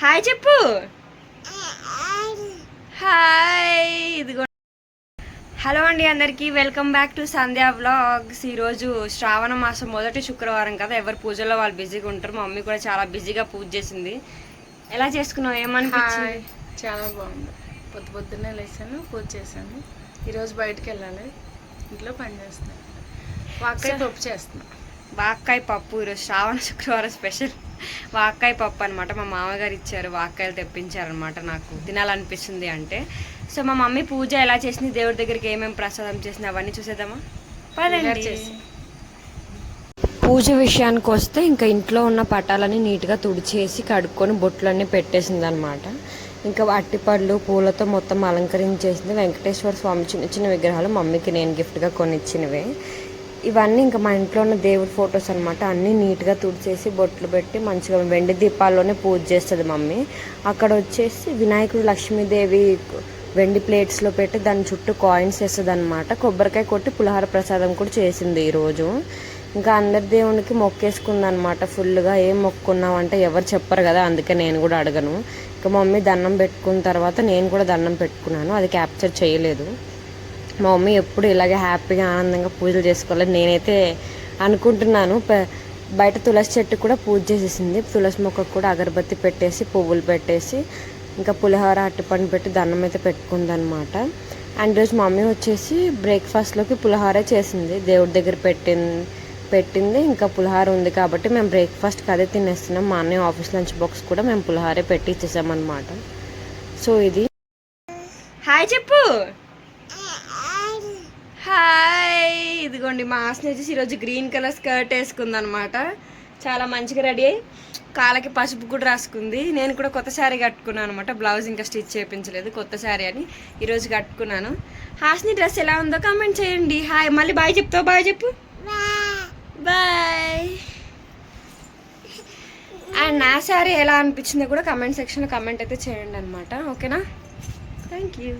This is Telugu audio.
హాయ్ చెప్పు. హాయ్. ఇదిగో. హలో అండి అందరికీ, welcome back to Sandhya vlogs. ఈరోజు శ్రావణ మాసం మొదటి శుక్రవారం కదా, ఎవరు పూజలో వాళ్ళు బిజీగా ఉంటారు. మా మమ్మీ కూడా చాలా బిజీగా పూజ చేసింది. ఎలా చేసుకున్నావు, ఏమనిపించింది? చాలా బాగుంది. పొద్దున్నే లేచాను, పూజ చేశాను. ఈరోజు బయటకు వెళ్ళాలి, ఇంట్లో పని చేస్తాను. వాక్కాయ పప్పు చేస్తున్నా. వాక్కాయ పప్పు ఈరోజు శ్రావణ శుక్రవారం స్పెషల్ వాక్కాయ పప్పు అనమాట. మా మామగారు ఇచ్చారు, వాక్కాయలు తెప్పించారనమాట. నాకు తినాలనిపిస్తుంది అంటే. సో మా మమ్మీ పూజ ఎలా చేసింది, దేవుడి దగ్గరికి ఏమేమి ప్రసాదం చేసింది, అవన్నీ చూసేద్దామా పదండి. పూజ విషయానికి వస్తే ఇంకా ఇంట్లో ఉన్న పటాలన్నీ నీట్గా తుడిచేసి కడుక్కొని బొట్లన్నీ పెట్టేసింది అనమాట. ఇంకా అట్టిపళ్ళు పూలతో మొత్తం అలంకరించేసింది. వెంకటేశ్వర స్వామి చిన్న చిన్న విగ్రహాలు మమ్మీకి నేను గిఫ్ట్గా కొనిచ్చినవే. ఇవన్నీ ఇంకా మా ఇంట్లో ఉన్న దేవుడి ఫొటోస్ అనమాట. అన్నీ నీట్గా తుడిచేసి బొట్లు పెట్టి మంచిగా వెండి దీపాల్లోనే పూజ చేస్తుంది మమ్మీ. అక్కడ వచ్చేసి వినాయకుడు లక్ష్మీదేవి వెండి ప్లేట్స్లో పెట్టి దాని చుట్టూ కాయిన్స్ వేస్తుంది అనమాట. కొబ్బరికాయ కొట్టి పులిహార ప్రసాదం కూడా చేసింది ఈరోజు. ఇంకా అందరి దేవునికి మొక్కేసుకుంది అనమాట ఫుల్గా. ఏం మొక్కున్నావు అంటే ఎవరు చెప్పరు కదా, అందుకే నేను కూడా అడగను. ఇంకా మమ్మీ దండం పెట్టుకున్న తర్వాత నేను కూడా దండం పెట్టుకున్నాను, అది క్యాప్చర్ చేయలేదు. మా మమ్మీ ఎప్పుడు ఇలాగే హ్యాపీగా ఆనందంగా పూజలు చేసుకోవాలి నేనైతే అనుకుంటున్నాను. బయట తులసి చెట్టు కూడా పూజ చేసేసింది. తులసి మొక్కకు కూడా అగరబత్తి పెట్టేసి పువ్వులు పెట్టేసి ఇంకా పులిహోర అట్టిపండు పెట్టి దండం అయితే పెట్టుకుందనమాట. అండ్ ఈరోజు మమ్మీ వచ్చేసి బ్రేక్ఫాస్ట్లోకి పులిహోర చేసింది, దేవుడి దగ్గర పెట్టింది. ఇంకా పులిహోర ఉంది కాబట్టి మేము బ్రేక్ఫాస్ట్కి అదే తినేస్తున్నాం. మా అన్నయ్య ఆఫీస్ లంచ్ బాక్స్ కూడా మేము పులిహోరే పెట్టి ఇచ్చేసామన్నమాట. సో ఇది. హాయ్ చెప్పు. హాయ్. ఇదిగోండి మా ఆస్ని వచ్చేసి ఈరోజు గ్రీన్ కలర్ స్కర్ట్ వేసుకుందనమాట. చాలా మంచిగా రెడీ అయ్యి కాళ్ళకి పసుపు కూడా రాసుకుంది. నేను కూడా కొత్త శారీ కట్టుకున్నాను అనమాట. బ్లౌజ్ ఇంకా స్టిచ్ చేయించలేదు, కొత్త శారీ అని ఈరోజు కట్టుకున్నాను. హాస్ని డ్రెస్ ఎలా ఉందో కామెంట్ చేయండి. హాయ్. మళ్ళీ బాయ్ చెప్తావు, బాయ్ చెప్పు. బాయ్. అండ్ నా శారీ ఎలా అనిపించిందో కూడా కమెంట్ సెక్షన్లో కమెంట్ అయితే చేయండి అనమాట. ఓకేనా? Thank you.